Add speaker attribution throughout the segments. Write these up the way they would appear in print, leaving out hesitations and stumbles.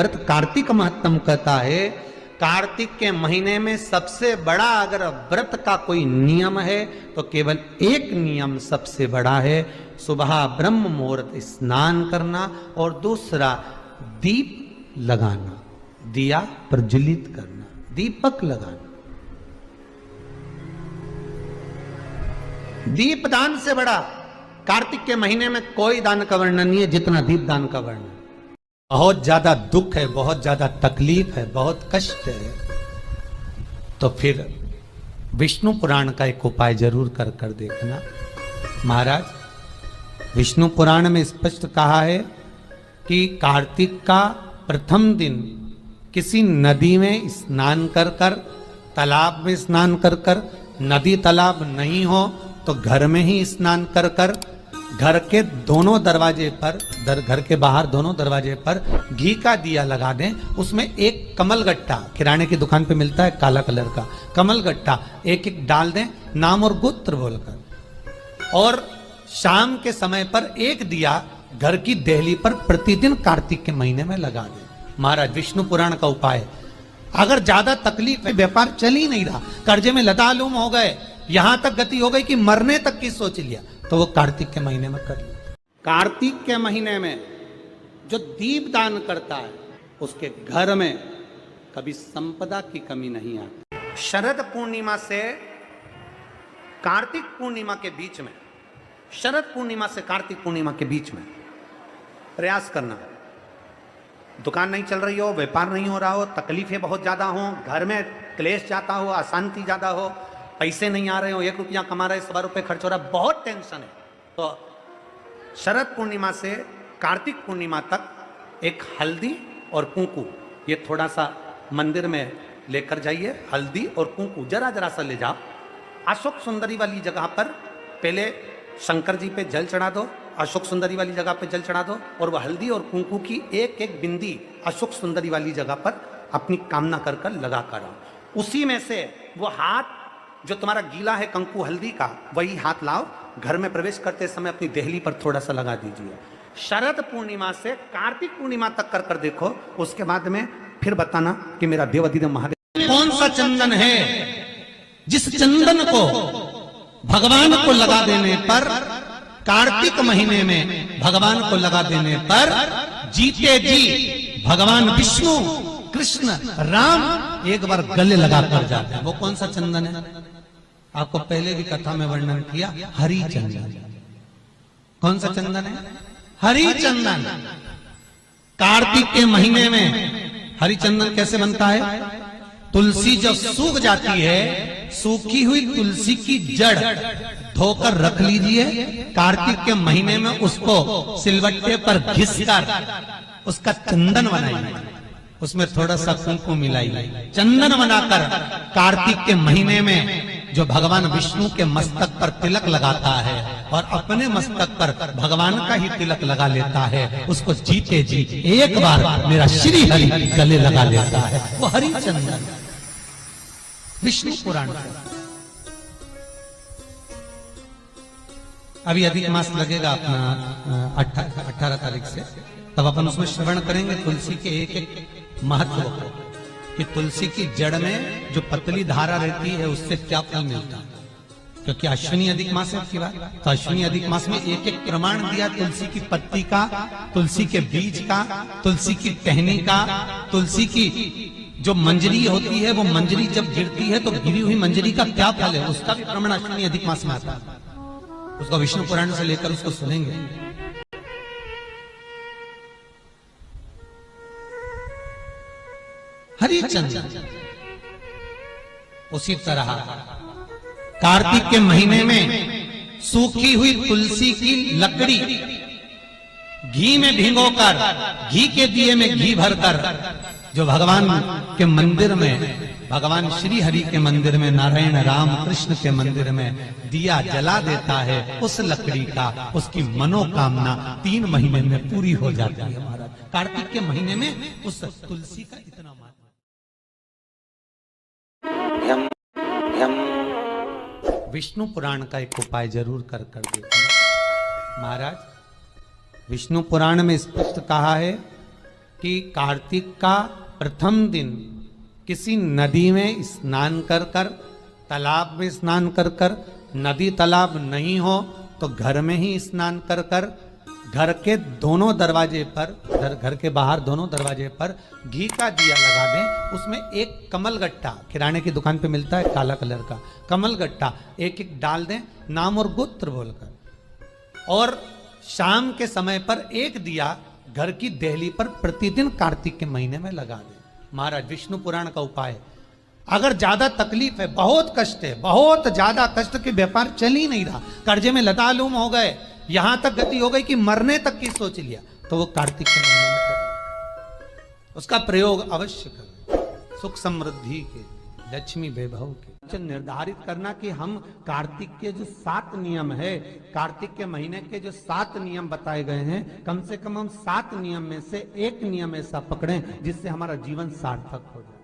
Speaker 1: व्रत कार्तिक महत्तम कहता है। कार्तिक के महीने में सबसे बड़ा अगर व्रत का कोई नियम है तो केवल एक नियम सबसे बड़ा है, सुबह ब्रह्म मुहूर्त स्नान करना और दूसरा दीप लगाना, दिया प्रज्वलित करना, दीपक लगाना। दीप दान से बड़ा कार्तिक के महीने में कोई दान का वर्णन नहीं है जितना दीप दान का वर्णन। बहुत ज्यादा दुख है, बहुत ज्यादा तकलीफ है, बहुत कष्ट है, तो फिर विष्णु पुराण का एक उपाय जरूर कर कर देखना। महाराज विष्णु पुराण में स्पष्ट कहा है कि कार्तिक का प्रथम दिन किसी नदी में स्नान कर कर, तालाब में स्नान कर कर, नदी तालाब नहीं हो तो घर में ही स्नान कर कर, घर के दोनों दरवाजे पर, घर के बाहर दोनों दरवाजे पर घी का दिया लगा दें, उसमें एक कमल गट्टा, किराने की दुकान पे मिलता है काला कलर का कमल गट्टा, एक एक डाल दें नाम और गोत्र बोलकर, और शाम के समय पर एक दिया घर की देहली पर प्रतिदिन कार्तिक के महीने में लगा दें। महाराज विष्णु पुराण का उपाय। अगर ज्यादा तकलीफ है, व्यापार चल ही नहीं रहा, कर्जे में लतालूम हो गए, यहां तक गति हो गई कि मरने तक की सोच लिया, तो वो कार्तिक के महीने में कर लिया। कार्तिक के महीने में जो दीप दान करता है उसके घर में कभी संपदा की कमी नहीं आती। शरद पूर्णिमा से कार्तिक पूर्णिमा के बीच में, शरद पूर्णिमा से कार्तिक पूर्णिमा के बीच में प्रयास करना। दुकान नहीं चल रही हो, व्यापार नहीं हो रहा हो, तकलीफें बहुत ज्यादा हो, घर में क्लेश जाता हो, अशांति ज्यादा हो, पैसे नहीं आ रहे हो, 1 रुपया कमा रहे, 100 रुपये खर्च हो रहा, बहुत टेंशन है, तो शरद पूर्णिमा से कार्तिक पूर्णिमा तक एक हल्दी और कुंकू, ये थोड़ा सा मंदिर में लेकर जाइए, हल्दी और कुंकू जरा जरा सा ले जाओ, अशोक सुंदरी वाली जगह पर पहले शंकर जी पे जल चढ़ा दो, अशोक सुंदरी वाली जगह पे जल चढ़ा दो, और वह हल्दी और कुंकू की एक एक बिंदी अशोक सुंदरी वाली जगह पर अपनी कामना कर कर लगा कर आओ। उसी में से वो हाथ जो तुम्हारा गीला है कंकु हल्दी का, वही हाथ लाओ, घर में प्रवेश करते समय अपनी देहली पर थोड़ा सा लगा दीजिए। शरद पूर्णिमा से कार्तिक पूर्णिमा तक कर कर देखो, उसके बाद में फिर बताना कि मेरा देवाधिदेव महादेव कौन सा चंदन है जिस चंदन को भगवान को लगा देने पर, कार्तिक महीने में भगवान को लगा देने पर जीते जी भगवान विष्णु कृष्ण राम एक बार गले लगा कर जाते हैं। वो कौन सा चंदन है? आपको पहले भी कथा में वर्णन किया, हरि चंदन। कौन सा चंदन है? हरि चंदन। कार्तिक के महीने में हरि चंदन कैसे बनता है? तुलसी जब सूख जाती है, सूखी हुई तुलसी की जड़ धोकर रख लीजिए, कार्तिक के महीने में उसको सिलवट्टे पर घिसकर उसका चंदन बनाइए, उसमें थोड़ा सा कुंकू मिलाइए, चंदन बनाकर कार्तिक के महीने में जो भगवान विष्णु के मस्तक पर तिलक लगाता है और अपने मस्तक पर भगवान का ही तिलक लगा लेता है, उसको जीते जी एक बार मेरा श्री हरि गले लगा लेता है, वो हरि चंदन। विष्णु पुराण अभी अधिक मास लगेगा अपना 18 तारीख से, तब अपन उसमें श्रवण करेंगे तुलसी के एक एक महत्व को, कि तुलसी की जड़ में जो पतली धारा रहती है उससे क्या फल मिलता है। क्योंकि अश्विनी अधिक मास है की बात, तो अश्विनी अधिक मास में एक एक प्रमाण दिया तुलसी की पत्ती का, तुलसी के बीज का, तुलसी की टहनी का, तुलसी की जो मंजरी होती है, वो मंजरी जब गिरती है तो गिरी हुई मंजरी का क्या फल है, उसका भी प्रमाण अश्विनी अधिक मास में आता है। उसको विष्णु पुराण से लेकर उसको सुनेंगे। हरि चंदन। उसी तरह कार्तिक के महीने में सूखी हुई तुलसी की लकड़ी घी में भिगोकर, घी के दिए में घी भरकर जो भगवान के मंदिर में, भगवान श्री हरि के मंदिर में, नारायण राम कृष्ण के मंदिर में दिया जला देता है, उस लकड़ी का उसकी मनोकामना 3 महीने में पूरी हो जाती है। महाराज कार्तिक के महीने में उस तुलसी का इतना विष्णु पुराण का एक उपाय जरूर कर कर देखना। महाराज विष्णु पुराण में स्पष्ट कहा है कि कार्तिक का प्रथम दिन किसी नदी में स्नान कर कर, तालाब में स्नान कर कर, नदी तालाब नहीं हो तो घर में ही स्नान कर कर, घर के दोनों दरवाजे पर, घर के बाहर दोनों दरवाजे पर घी का दिया लगा दें। उसमें एक कमल गट्टा, किराने की दुकान पे मिलता है काला कलर का कमल गट्टा, एक एक डाल दें नाम और गोत्र बोलकर, और शाम के समय पर एक दिया घर की देहली पर प्रतिदिन कार्तिक के महीने में लगा दें। महाराज विष्णु पुराण का उपाय। अगर ज्यादा तकलीफ है, बहुत कष्ट है, बहुत ज्यादा कष्ट के व्यापार चल ही नहीं रहा, कर्जे में लतालूम हो गए, यहां तक गति हो गई कि मरने तक की सोच लिया, तो वो कार्तिक के महीने में करें, उसका प्रयोग अवश्य करें, सुख समृद्धि के, लक्ष्मी वैभव के। निर्धारित करना कि हम कार्तिक के जो 7 नियम है, कार्तिक के महीने के जो 7 नियम बताए गए हैं, कम से कम हम 7 नियम में से एक नियम ऐसा पकड़ें जिससे हमारा जीवन सार्थक हो जाए।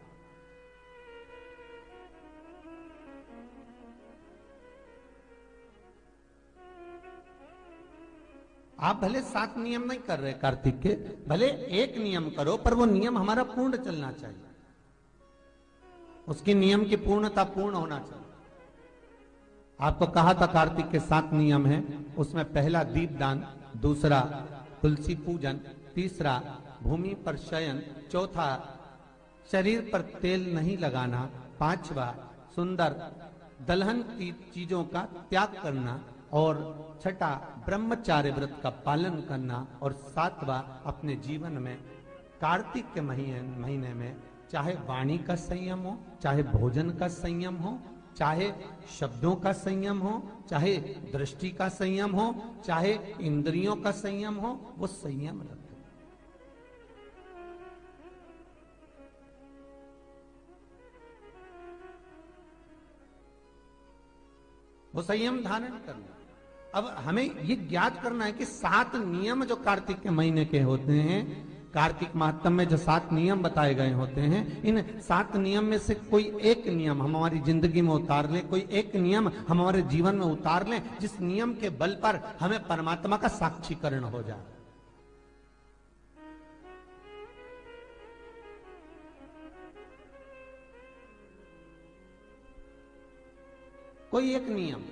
Speaker 1: आप भले 7 नियम नहीं कर रहे कार्तिक के, भले एक नियम करो, पर वो नियम हमारा पूर्ण चलना चाहिए, उसके नियम की पूर्णता पूर्ण होना चाहिए। आपको कहा था कार्तिक के 7 नियम हैं, उसमें पहला दीपदान, दूसरा तुलसी पूजन, तीसरा भूमि पर शयन, चौथा शरीर पर तेल नहीं लगाना, पांचवा सुंदर दलहन की चीजों का त्याग करना, और छठा ब्रह्मचार्य व्रत का पालन करना, और 7वां अपने जीवन में कार्तिक के महीने में चाहे वाणी का संयम हो, चाहे भोजन का संयम हो, चाहे शब्दों का संयम हो, चाहे दृष्टि का संयम हो, चाहे इंद्रियों का संयम हो, वो संयम रखें। वो संयम धारण करना। अब हमें ये ज्ञात करना है कि 7 नियम जो कार्तिक के महीने के होते हैं, कार्तिक माहत्म में जो 7 नियम बताए गए होते हैं, इन 7 नियम में से कोई एक नियम हम हमारी जिंदगी में उतार लें, कोई एक नियम हम हमारे जीवन में उतार लें, जिस नियम के बल पर हमें परमात्मा का साक्षीकरण हो जाए। कोई एक नियम।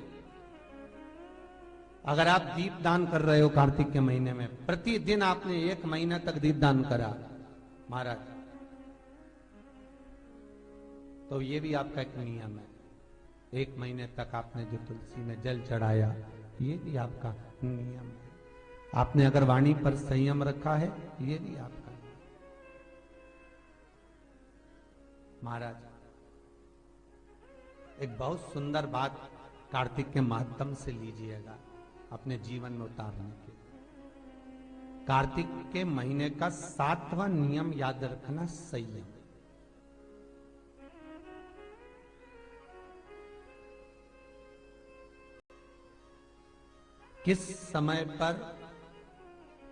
Speaker 1: अगर आप दीप दान कर रहे हो कार्तिक के महीने में, प्रतिदिन आपने 1 महीना तक दीप दान करा महाराज, तो ये भी आपका एक नियम है। 1 महीने तक आपने जो तुलसी में जल चढ़ाया, ये भी आपका नियम है। आपने अगर वाणी पर संयम रखा है, ये भी आपका महाराज। एक बहुत सुंदर बात कार्तिक के माध्यम से लीजिएगा अपने जीवन में उतारने के। कार्तिक के महीने का 7वां नियम याद रखना, संयम। किस समय पर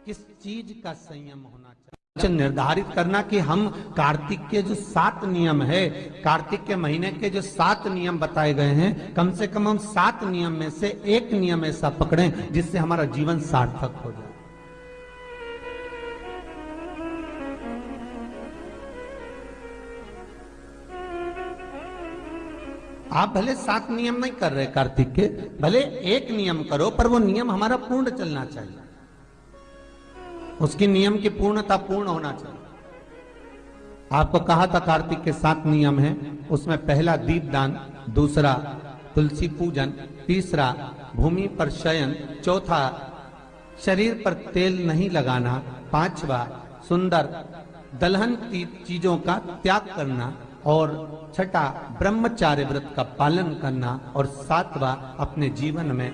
Speaker 1: किस चीज का संयम होना चाहिए, निर्धारित करना कि हम कार्तिक के जो 7 नियम है, कार्तिक के महीने के जो 7 नियम बताए गए हैं, कम से कम हम 7 नियम में से एक नियम ऐसा पकड़ें जिससे हमारा जीवन सार्थक हो जाए। आप भले 7 नियम नहीं कर रहे कार्तिक के, भले एक नियम करो, पर वो नियम हमारा पूर्ण चलना चाहिए, उसकी नियम की पूर्णता पूर्ण होना चाहिए। आपको कहा था कार्तिक के 7 नियम हैं, उसमें पहला दीपदान, दूसरा तुलसी पूजन, तीसरा भूमि पर शयन, चौथा शरीर पर तेल नहीं लगाना, पांचवा सुंदर दलहन की चीजों का त्याग करना, और छठा ब्रह्मचार्य व्रत का पालन करना, और 7वां अपने जीवन में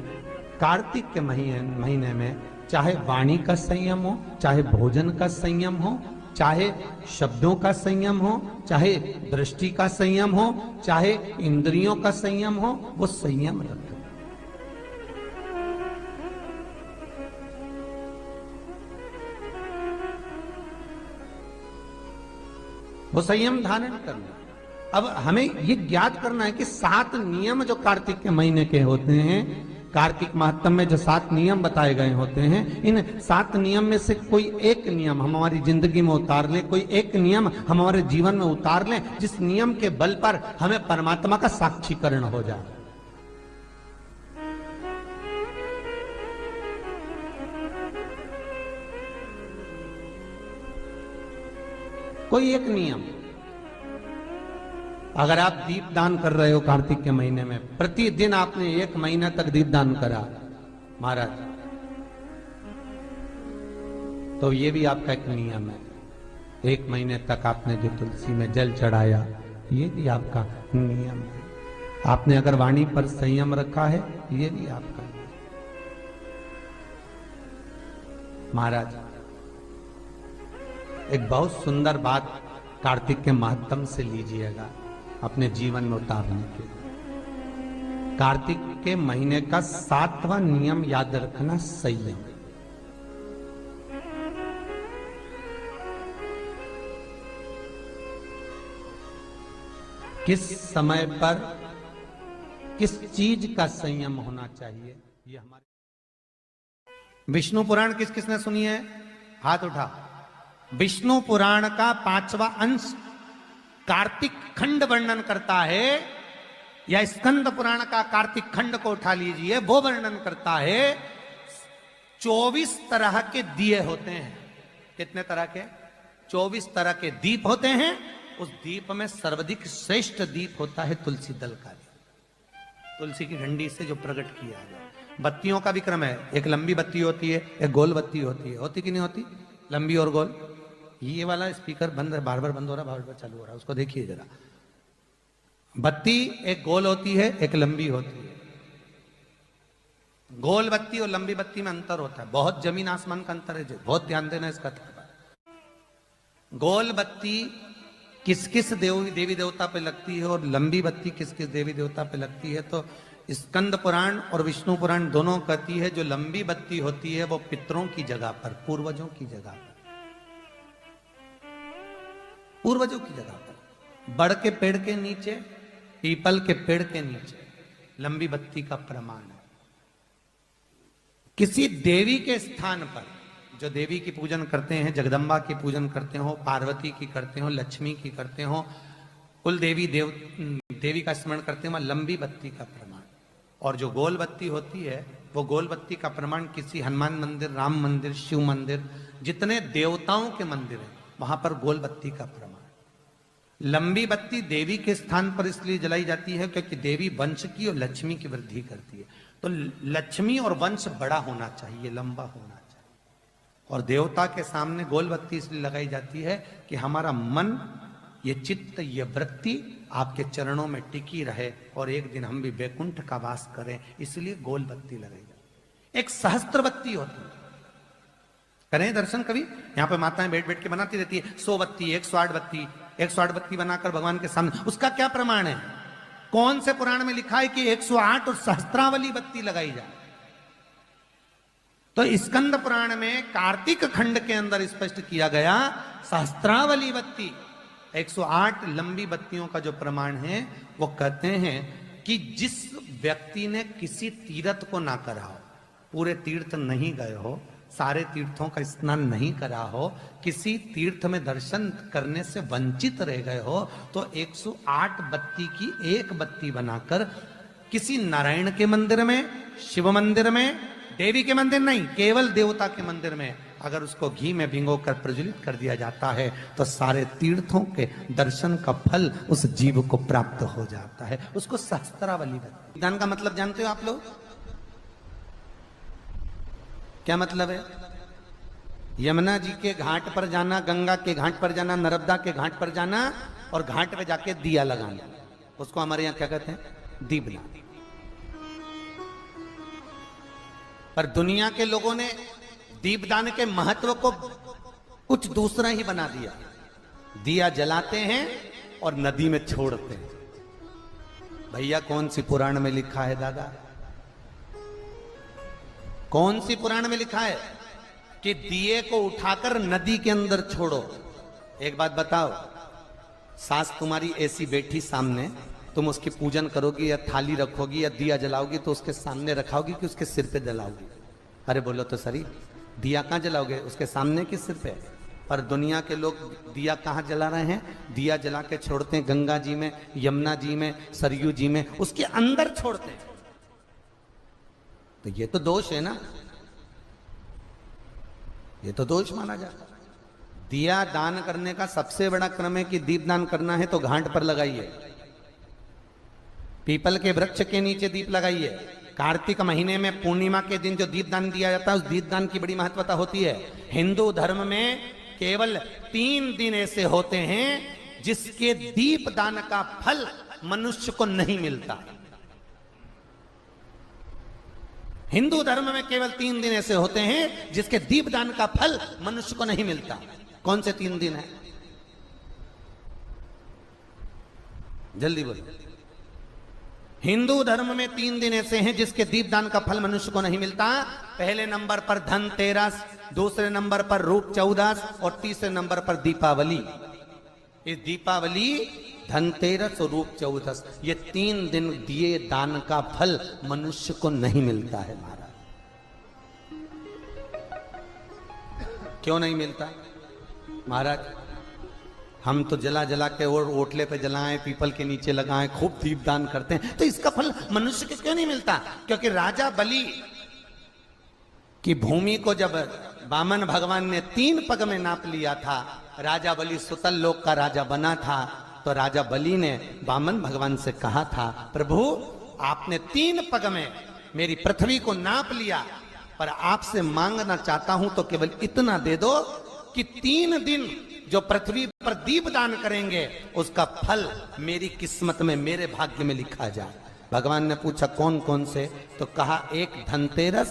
Speaker 1: कार्तिक के महीने में चाहे वाणी का संयम हो, चाहे भोजन का संयम हो, चाहे शब्दों का संयम हो, चाहे दृष्टि का संयम हो, चाहे इंद्रियों का संयम हो, वो संयम रखें। वो संयम धारण करना। अब हमें ये ज्ञात करना है कि 7 नियम जो कार्तिक के महीने के होते हैं, कार्तिक महात्म में जो 7 नियम बताए गए होते हैं, इन 7 नियम में से कोई एक नियम हम हमारी जिंदगी में उतार लें, कोई एक नियम हम हमारे जीवन में उतार लें, जिस नियम के बल पर हमें परमात्मा का साक्षीकरण हो जाए। कोई एक नियम, अगर आप दीप दान कर रहे हो कार्तिक के महीने में, प्रतिदिन आपने 1 महीना तक दीप दान करा महाराज, तो ये भी आपका एक नियम है। 1 महीने तक आपने जो तुलसी में जल चढ़ाया, ये भी आपका नियम है। आपने अगर वाणी पर संयम रखा है, ये भी आपका महाराज। एक बहुत सुंदर बात कार्तिक के महात्म से लीजिएगा अपने जीवन में उतारने के लिए। कार्तिक के महीने का 7वां नियम याद रखना, संयम। किस समय पर किस चीज का संयम होना चाहिए, ये हमारे विष्णु पुराण किस किसने सुनी है? हाथ उठा। विष्णु पुराण का 5वां अंश कार्तिक खंड वर्णन करता है, या स्कंद पुराण का कार्तिक खंड को उठा लीजिए, वो वर्णन करता है 24 तरह के दिए होते हैं। कितने तरह के? 24 तरह के दीप होते हैं। उस दीप में सर्वाधिक श्रेष्ठ दीप होता है तुलसी दल का दीप, तुलसी की डंडी से जो प्रकट किया है। बत्तियों का भी क्रम है, एक लंबी बत्ती होती है, एक गोल बत्ती होती है। होती कि नहीं होती? लंबी और गोल। ये वाला स्पीकर बंद है, बार बार बंद हो रहा, बार बार चालू हो रहा, उसको देखिए जरा। बत्ती एक गोल होती है, एक लंबी होती है। गोल बत्ती और लंबी बत्ती में अंतर होता है, बहुत जमीन आसमान का अंतर है, बहुत ध्यान देना इसका। गोल बत्ती किस किस देवी देवता पे लगती है और लंबी बत्ती किस किस देवी देवता पे लगती है, तो स्कंद पुराण और विष्णु पुराण दोनों कहती है जो लंबी बत्ती होती है वो पितरों की जगह पर, पूर्वजों की जगह पर, पूर्वजों की जगह पर, बड़ के पेड़ के नीचे, पीपल के पेड़ के नीचे लंबी बत्ती का प्रमाण है। किसी देवी के स्थान पर, जो देवी की पूजन करते हैं, जगदम्बा की पूजन करते हो, पार्वती की करते हो, लक्ष्मी की करते हो, कुल देवी का स्मरण करते हो, लंबी बत्ती का प्रमाण। और जो गोल बत्ती होती है, वो गोल बत्ती का प्रमाण किसी हनुमान मंदिर, राम मंदिर, शिव मंदिर, जितने देवताओं के मंदिर हैं वहां पर गोल बत्ती का प्रमाण। लंबी बत्ती देवी के स्थान पर इसलिए जलाई जाती है क्योंकि देवी वंश की और लक्ष्मी की वृद्धि करती है, तो लक्ष्मी और वंश बड़ा होना चाहिए, लंबा होना चाहिए। और देवता के सामने गोल बत्ती इसलिए लगाई जाती है कि हमारा मन, ये चित्त, ये वृत्ति आपके चरणों में टिकी रहे और एक दिन हम भी वैकुंठ का वास करें, इसलिए गोल बत्ती लगाई जाती है। एक सहस्त्र बत्ती होती है, करें दर्शन कभी? यहाँ पे माताएं बैठ बैठ के बनाती रहती है 100 बत्ती, 108 बत्ती, 108 बत्ती बनाकर भगवान के सामने। उसका क्या प्रमाण है? कौन से पुराण में लिखा है कि 108 और सहस्त्रावली बत्ती लगाई जाए? तो स्कंद पुराण में कार्तिक खंड के अंदर स्पष्ट किया गया, सहस्त्रावली बत्ती, 108 लंबी बत्तियों का जो प्रमाण है, वो कहते हैं कि जिस व्यक्ति ने किसी तीर्थ को ना करा हो, पूरे तीर्थ नहीं गए हो, सारे तीर्थों का स्नान नहीं करा हो, किसी तीर्थ में दर्शन करने से वंचित रह गए हो, तो 108 बत्ती की एक बत्ती बनाकर किसी नारायण के मंदिर में, शिव मंदिर में, देवी के मंदिर नहीं, केवल देवता के मंदिर में अगर उसको घी में भिगोकर प्रज्वलित कर दिया जाता है तो सारे तीर्थों के दर्शन का फल उस जीव को प्राप्त हो जाता है। उसको सहस्त्रावली बत्ती। दान का मतलब जानते हो आप लोग? क्या मतलब है? यमुना जी के घाट पर जाना, गंगा के घाट पर जाना, नर्मदा के घाट पर जाना और घाट पे जाके दिया लगाना, उसको हमारे यहां क्या कहते हैं? दीपदान। पर दुनिया के लोगों ने दीपदान के महत्व को कुछ दूसरा ही बना दिया। दिया जलाते हैं और नदी में छोड़ते हैं। भैया कौन सी पुराण में लिखा है दादा? कौन सी पुराण में लिखा है कि दिए को उठाकर नदी के अंदर छोड़ो? एक बात बताओ, सास तुम्हारी ऐसी बैठी सामने, तुम उसकी पूजन करोगी या थाली रखोगी या दिया जलाओगी तो उसके सामने रखाओगी कि उसके सिर पे जलाओगी? अरे बोलो तो सही, दिया कहाँ जलाओगे? उसके सामने कि सिर पे? पर दुनिया के लोग दिया कहाँ जला रहे हैं? दिया जला के छोड़ते हैं गंगा जी में, यमुना जी में, सरयू जी में, उसके अंदर छोड़ते हैं। तो ये तो दोष है ना, ये तो दोष माना जाता है। दिया दान करने का सबसे बड़ा क्रम है कि दीप दान करना है तो घाट पर लगाइए, पीपल के वृक्ष के नीचे दीप लगाइए। कार्तिक महीने में पूर्णिमा के दिन जो दीप दान दिया जाता है उस दीप दान की बड़ी महत्वता होती है। हिंदू धर्म में केवल 3 दिन ऐसे होते हैं जिसके दीप दान का फल मनुष्य को नहीं मिलता। हिंदू धर्म में केवल 3 दिन ऐसे होते हैं जिसके दीप दान का फल मनुष्य को नहीं मिलता। कौन से 3 दिन है? जल्दी बोलो। हिंदू धर्म में 3 दिन ऐसे हैं जिसके दीपदान का फल मनुष्य को नहीं मिलता। पहले नंबर पर धनतेरस, दूसरे नंबर पर रूप चौदस और तीसरे नंबर पर दीपावली। ये दीपावली, धनतेरस और रूप चौदस, ये 3 दिन दिए दान का फल मनुष्य को नहीं मिलता है महाराज। क्यों नहीं मिलता महाराज? हम तो जला जला के और ओटले पे जलाएं, पीपल के नीचे लगाएं, खूब दीपदान करते हैं, तो इसका फल मनुष्य को क्यों नहीं मिलता? क्योंकि राजा बलि की भूमि को जब वामन भगवान ने 3 पग में नाप लिया था, राजा बलि सुतल लोक का राजा बना था, तो राजा बलि ने वामन भगवान से कहा था, प्रभु आपने 3 पग में मेरी पृथ्वी को नाप लिया, पर आपसे मांगना चाहता हूं तो केवल इतना दे दो कि 3 दिन जो पृथ्वी पर दीप दान करेंगे उसका फल मेरी किस्मत में, मेरे भाग्य में लिखा जाए। भगवान ने पूछा कौन कौन से? तो कहा एक धनतेरस,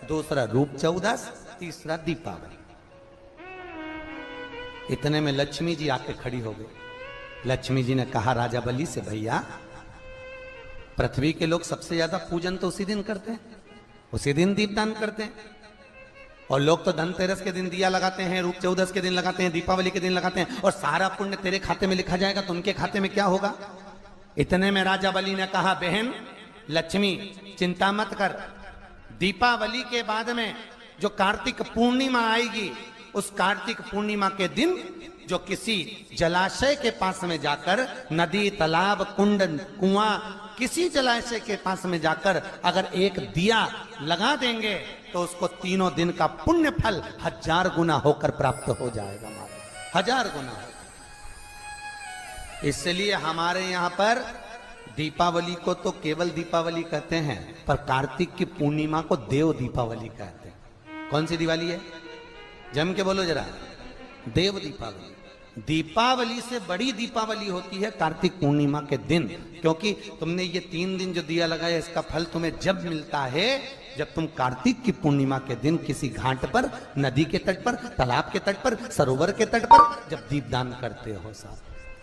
Speaker 1: दूसरा रूप चौदस, तीसरा दीपावली। इतने में लक्ष्मी जी आके खड़ी हो गई। लक्ष्मी जी ने कहा राजा बलि से, भैया पृथ्वी के लोग सबसे ज्यादा पूजन तो उसी दिन करते हैं, उसी दिन दीपदान करते हैं, और लोग तो धनतेरस के दिन दिया लगाते हैं, रूप चौदस के दिन लगाते हैं, दीपावली के दिन लगाते हैं, और सारा पुण्य तेरे खाते में लिखा जाएगा, तो उनके खाते में क्या होगा? इतने में राजा बलि ने कहा, बहन लक्ष्मी चिंता मत कर, दीपावली के बाद में जो कार्तिक पूर्णिमा आएगी, उस कार्तिक पूर्णिमा के दिन जो किसी जलाशय के पास में जाकर, नदी, तालाब, कुंड, कुआं, किसी जलाशय के पास में जाकर अगर एक दिया लगा देंगे तो उसको 3 दिन का पुण्य फल 1000 गुना होकर प्राप्त हो जाएगा। 1000 गुना। इसलिए हमारे यहां पर दीपावली को तो केवल दीपावली कहते हैं, पर कार्तिक की पूर्णिमा को देव दीपावली कहते हैं। कौन सी दिवाली है? जम के बोलो जरा। देव दीपावली। दीपावली से बड़ी दीपावली होती है कार्तिक पूर्णिमा के दिन, क्योंकि तुमने ये 3 दिन जो दिया लगाया इसका फल तुम्हें जब मिलता है जब तुम कार्तिक की पूर्णिमा के दिन किसी घाट पर, नदी के तट पर, तालाब के तट पर, सरोवर के तट पर जब दीपदान करते हो साहब,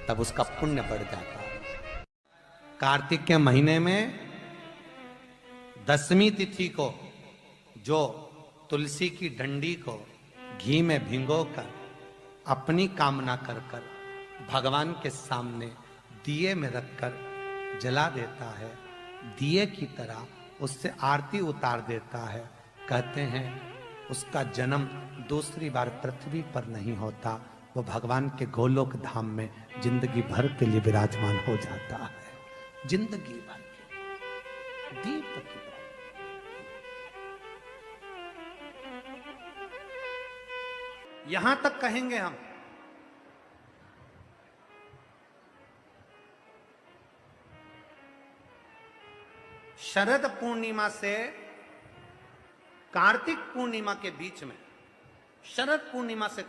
Speaker 1: तब उसका पुण्य बढ़ जाता है। कार्तिक के महीने में 10वीं तिथि को जो तुलसी की डंडी को घी में भिगोकर अपनी कामना कर कर भगवान के सामने दिए में रखकर जला देता है, दिए की तरह उससे आरती उतार देता है, कहते हैं उसका जन्म दूसरी बार पृथ्वी पर नहीं होता, वो भगवान के गोलोक धाम में जिंदगी भर के लिए विराजमान हो जाता है। जिंदगी भर के दीप की यहां तक कहेंगे हम, शरद पूर्णिमा से कार्तिक पूर्णिमा के बीच में, शरद पूर्णिमा से